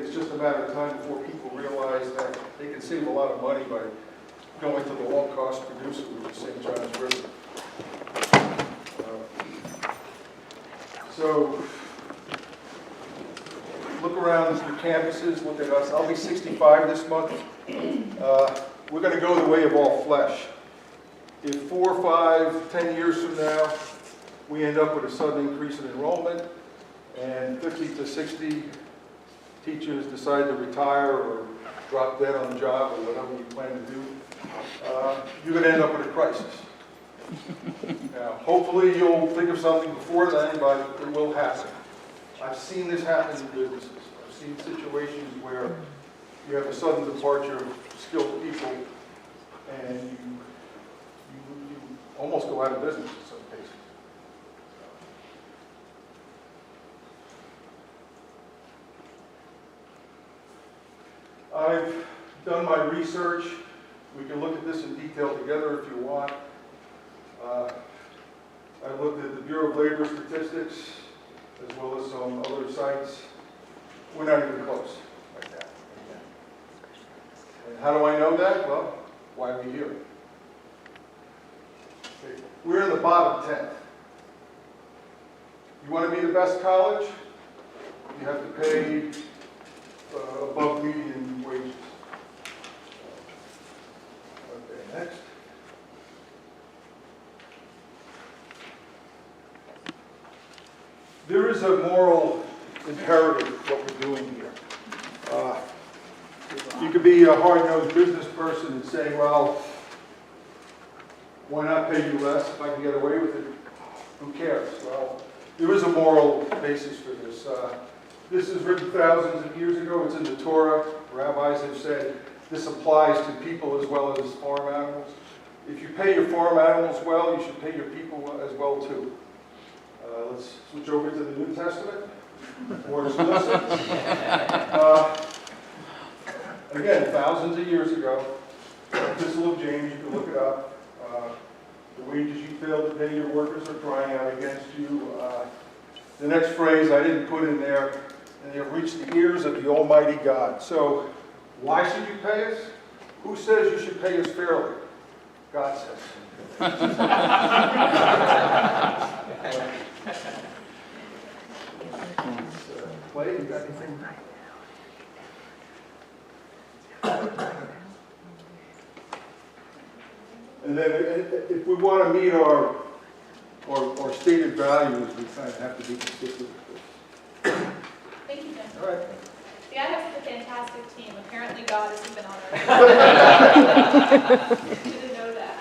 it's just a matter of time before people realize that they can save a lot of money by going to the low-cost producer, which is St. John's River. So, look around your campuses, look at us. I'll be 65 this month. We're going to go the way of all flesh. If 4, 5, 10 years from now, we end up with a sudden increase in enrollment, and 50 to 60 teachers decide to retire or drop dead on the job or whatever you plan to do, you're going to end up with a crisis. Now, hopefully you'll think of something before then, but it will happen. I've seen this happen in businesses. I've seen situations where you have a sudden departure of skilled people and you almost go out of business in some cases. I've done my research. We can look at this in detail together if you want. I looked at the Bureau of Labor Statistics as well as some other sites. We're not even close right now. And how do I know that? Well, why are we here? Okay. We're in the bottom 10th. You want to be the best college? You have to pay above median wages. Okay, next. There is a moral imperative what we're doing here. You could be a hard-nosed business person and say, well, why not pay you less if I can get away with it? Who cares? Well, there is a moral basis for this. This is written thousands of years ago. It's in the Torah. Rabbis have said this applies to people as well as farm animals. If you pay your farm animals well, you should pay your people as well too. Let's switch over to the New Testament. More explicit. Again, thousands of years ago, Epistle of James, you can look it up. The wages you fail to pay your workers are crying out against you. The next phrase I didn't put in there, and they have reached the ears of the Almighty God. So, why should you pay us? Who says you should pay us fairly? God says. Clay, you got anything? And then if we want to meet our stated values, we kind of have to be consistent with this. Thank you, Jim. All right. Yeah, that's a fantastic team. Apparently God has been on our didn't know that.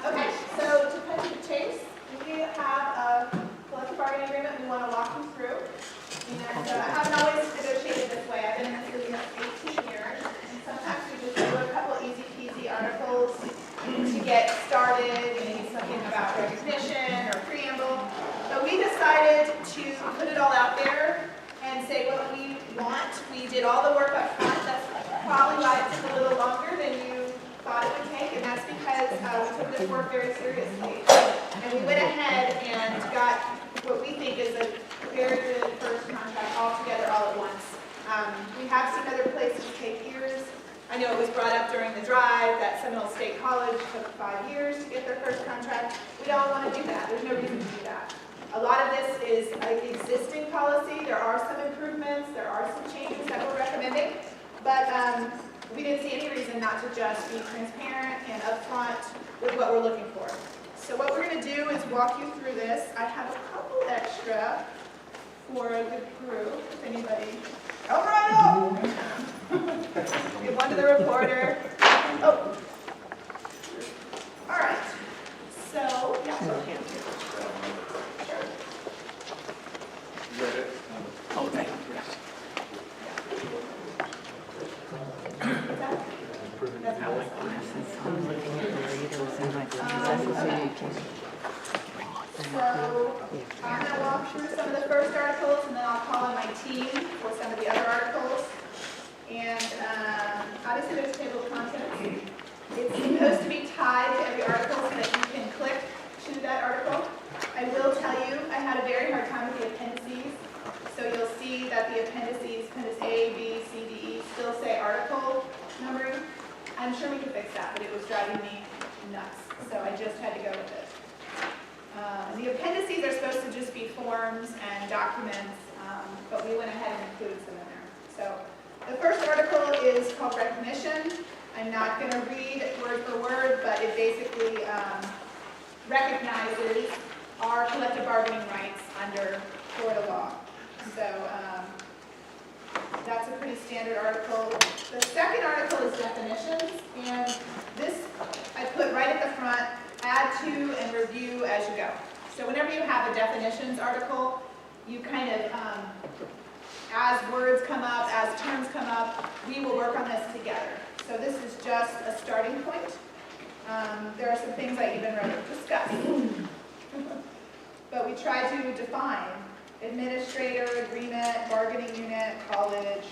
Okay, so to cut to the chase, we have a collective bargaining agreement we want to walk you through. And I haven't always negotiated this way. I've been in this business 18 years. And sometimes we just do a couple easy peasy articles to get started, maybe something about recognition or preamble. But we decided to put it all out there and say what we want. We did all the work up front. That's probably why it took a little longer than you thought it would take, and that's because we took this work very seriously. And we went ahead and got what we think is a very good first contract all together all at once. We have seen other places take years. I know it was brought up during the drive that Seminole State College took 5 years to get their first contract. We don't want to do that. There's no reason to do that. A lot of this is existing policy. There are some improvements. There are some changes that we're recommending. But we didn't see any reason not to just be transparent and upfront with what we're looking for. So what we're going to do is walk you through this. I have a couple extra for a good crew, if anybody. Come right up! Give one to the reporter. Oh. All right. So, yeah. Sure. You got it? Oh, thank you. So I'm going to walk through some of the first articles, and then I'll call on my team for some of the other articles. And obviously there's a table of numbering. I'm sure we could fix that, but it was driving me nuts, so I just had to go with it. The appendices are supposed to just be forms and documents, but we went ahead and included some in there. So the first article is called recognition. I'm not going to read word for word, but it basically recognizes our collective bargaining rights under Florida law. So that's a pretty standard article. The second article is definitions, and this I put right at the front, add to and review as you go. So whenever you have a definitions article, you kind of, as words come up, as terms come up, we will work on this together. So this is just a starting point. There are some things I even wrote discuss. But we try to define administrator, agreement, bargaining unit, college,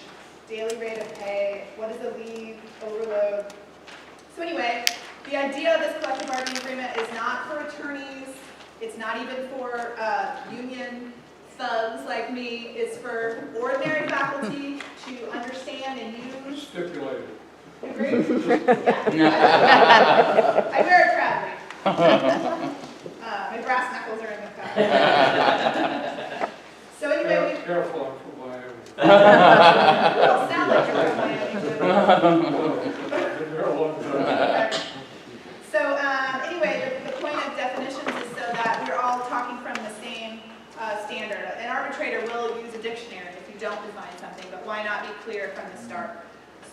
daily rate of pay, what is a leave, overload. So anyway, the idea of this collective bargaining agreement is not for attorneys, it's not even for union thugs like me, it's for ordinary faculty to understand and use. Stipulated. Agree? Yeah. I wear it proudly. My brass knuckles are in the back. So anyway, we Careful, I'm from Miami. don't sound like you're from Miami. Been there a long time. Okay. So anyway, the point of definitions is so that we're all talking from the same standard. An arbitrator will use a dictionary if you don't define something, but why not be clear from the start?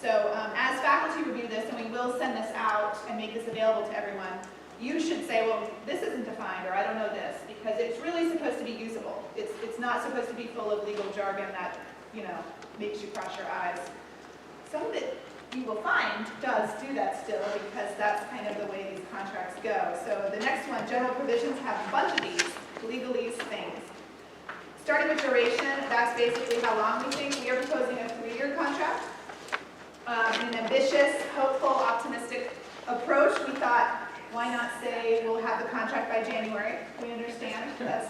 So as faculty review this, and we will send this out and make this available to everyone, you should say, well, this isn't defined, or I don't know this, because it's really supposed to be usable. It's not supposed to be full of legal jargon that, you know, makes you cross your eyes. Some of it you will find does do that still, because that's kind of the way these contracts go. So the next one, general provisions, have a bunch of these legalese things. Starting with duration, that's basically how long we think. We are proposing a 3-year contract. An ambitious, hopeful, optimistic approach. We thought, why not say we'll have the contract by January? We understand that's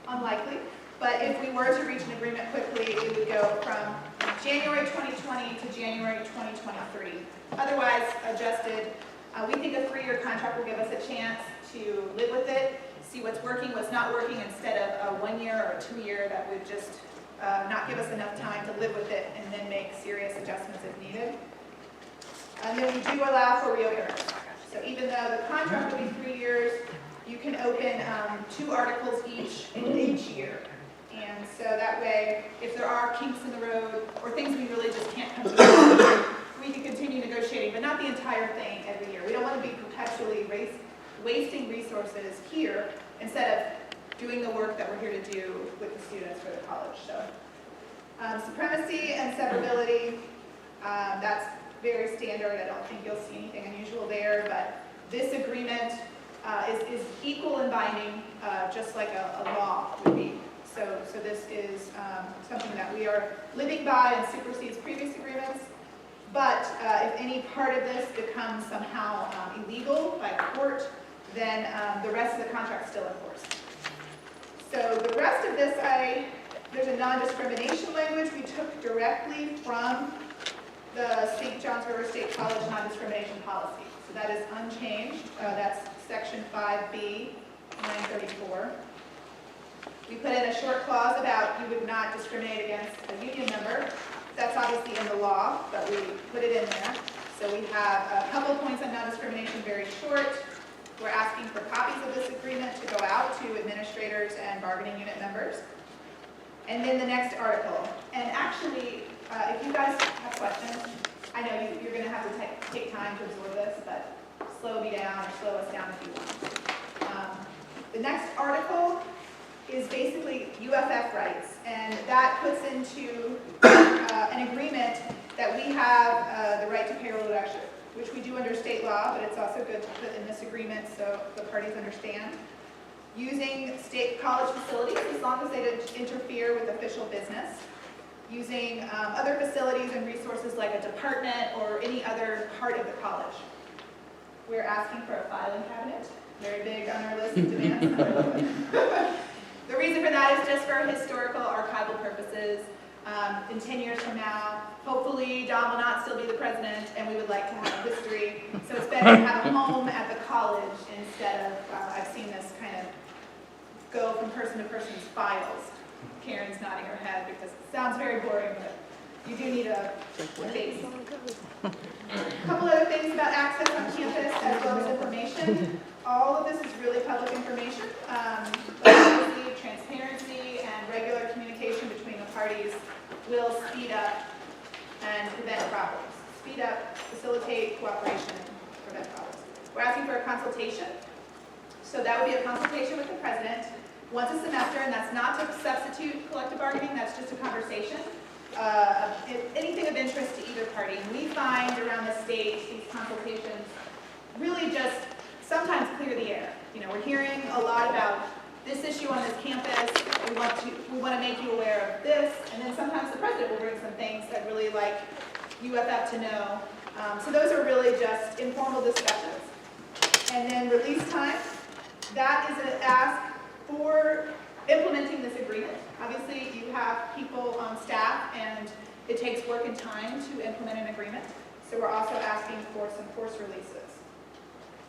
unlikely. But if we were to reach an agreement quickly, it would go from January 2020 to January 2023. Otherwise, adjusted. We think a 3-year contract will give us a chance to live with it, see what's working, what's not working, instead of a 1-year or a 2-year that would just not give us enough time to live with it and then make serious adjustments if needed. And then we do allow for reopeners. So even though the contract will be 3 years, you can open 2 articles each year. And so that way, if there are kinks in the road or things we really just can't come to, we can continue negotiating, but not the entire thing every year. We don't want to be perpetually wasting resources here instead of doing the work that we're here to do with the students for the college. So supremacy and severability, that's very standard. I don't think you'll see anything unusual there, but this agreement is equal and binding, just like a law would be. So this is something that we are living by and supersedes previous agreements. But if any part of this becomes somehow illegal by court, then the rest of the contract is still in force. So the rest of this, there's a non-discrimination language we took directly from the St. John's River State College non-discrimination policy. So that is unchanged. That's section 5B, 934. We put in a short clause about you would not discriminate against a union member. That's obviously in the law, but we put it in there. So we have a couple points on non-discrimination, very short. We're asking for copies of this agreement to go out to administrators and bargaining unit members. And then the next article. And actually, if you guys have questions, I know you're going to have to take time to absorb this, but slow me down or slow us down if you want. The next article is basically UFF rights, and that puts into an agreement that we have the right to payroll deduction, which we do under state law, but it's also good to put in this agreement so the parties understand. Using state college facilities, as long as they don't interfere with official business. Using other facilities and resources like a department or any other part of the college. We're asking for a filing cabinet, very big on our list of demands. The reason for that is just for historical archival purposes. In 10 years from now, hopefully Don will not still be the president, and we would like to have a history. So it's better to have a home at the college instead of, I've seen this kind of go from person to person's files. Karen's nodding her head because it sounds very boring, but you do need a base. A couple other things about access on campus as well as information. All of this is really public information. Obviously, transparency and regular communication between the parties will speed up and prevent problems. Speed up, facilitate cooperation, and prevent problems. We're asking for a consultation. So that would be a consultation with the president once a semester, and that's not to substitute collective bargaining, that's just a conversation. Anything of interest to either party. And we find around the state these consultations really just sometimes clear the air. You know, we're hearing a lot about this issue on this campus. We want to make you aware of this, and then sometimes the president will bring some things that really like UFF to know. So those are really just informal discussions. And then release time. That is an ask for implementing this agreement. Obviously, you have people on staff, and it takes work and time to implement an agreement. So we're also asking for some force releases.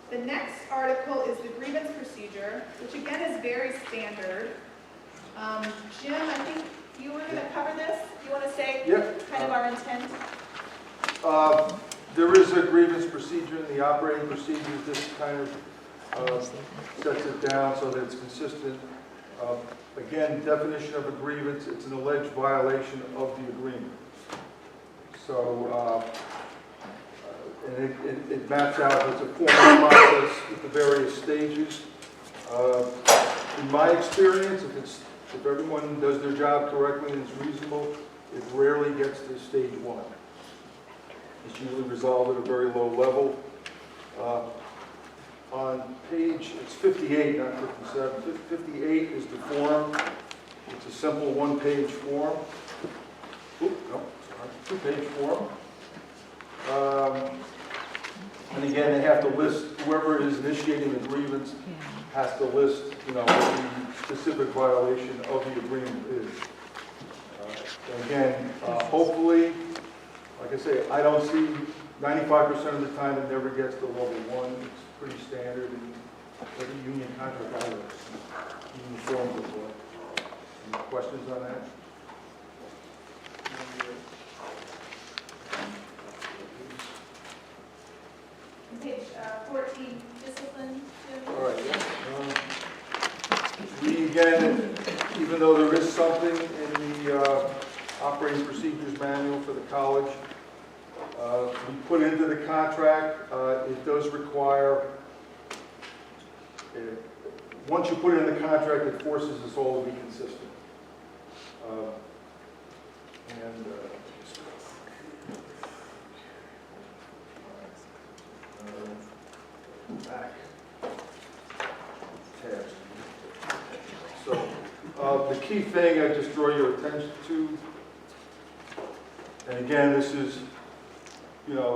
The next article is the grievance procedure, which again is very standard. Jim, I think you were going to cover this. Do you want to say kind of our intent? There is a grievance procedure in the operating procedures. This kind of sets it down so that it's consistent. Again, definition of a grievance, it's an alleged violation of the agreement. So, and it maps out as a formal process with the various stages. In my experience, if everyone does their job correctly and is reasonable, it rarely gets to stage 1. It's usually resolved at a very low level. On page, it's 58, not 57. 58 is the form. It's a simple one-page form. Two-page form. And again, they have to list, whoever is initiating the grievance has to list, what the specific violation of the agreement is. And again, hopefully, like I say, I don't see 95% of the time it never gets to level 1. It's pretty standard in every union contract I have. Union form before. Any questions on that? Page 14, discipline. All right. We again, even though there is something in the operating procedures manual for the college, we put into the contract, it does require, once you put it in the contract, it forces us all to be consistent. Back tabs. So the key thing I just draw your attention to, and again, this is,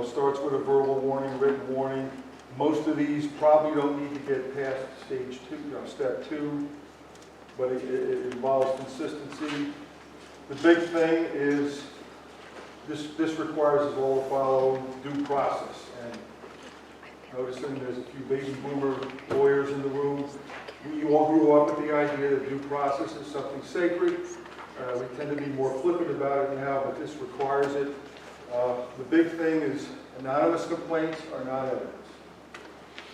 starts with a verbal warning, written warning. Most of these probably don't need to get past stage 2, step 2, but it involves consistency. The big thing is this requires us all to follow due process. And noticing there's a few baby boomer lawyers in the room. We all grew up with the idea that due process is something sacred. We tend to be more flippant about it now, but this requires it. The big thing is anonymous complaints are not evidence.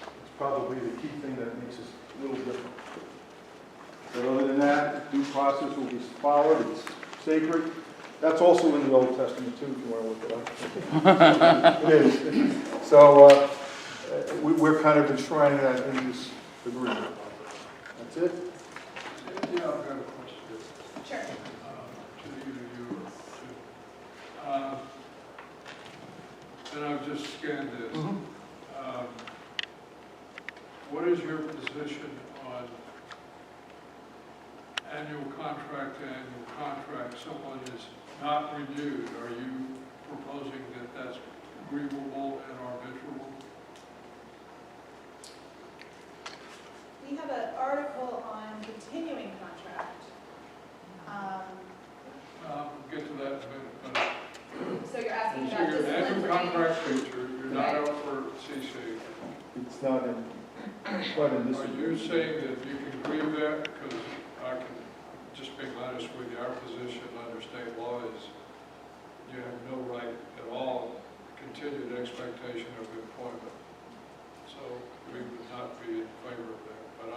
It's probably the key thing that makes us a little different. But other than that, due process will be followed. It's sacred. That's also in the Old Testament too, if you want to look it up. It is. So we're kind of enshrining that in this agreement. That's it. Yeah, I've got a question. Sure. To either you or to. And I've just scanned this. What is your position on annual contract to annual contract? Someone is not renewed. Are you proposing that that's agreeable and arbitrable? We have an article on continuing contract. Get to contract feature, you're not out for CC. It's not in this. Are you saying that you can grieve that? Because I can, just being honest with you, our position under state law is you have no right at all continued expectation of employment. So we would not be in favor of that. But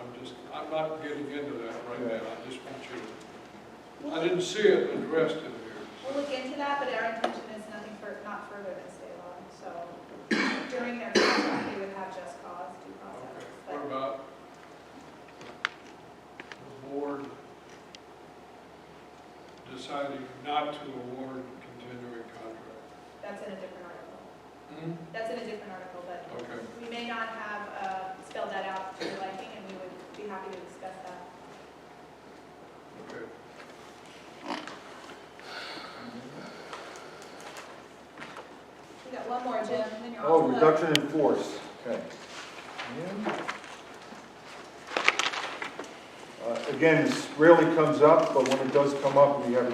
I'm not getting into that right now. I just want you to, I didn't see it addressed in here. We'll look into that, but our intention is not further than state law. So during their contract, they would have just cause due process. Okay. What about the board deciding not to award continuing contract? That's in a different article. Hmm? That's in a different article, but Okay. we may not have spelled that out to your liking, and we would be happy to discuss that. Okay. We got one more, Jim, and then you're Oh, on to the... reduction in force, okay. Again, this rarely comes up, but when it does come up, we have it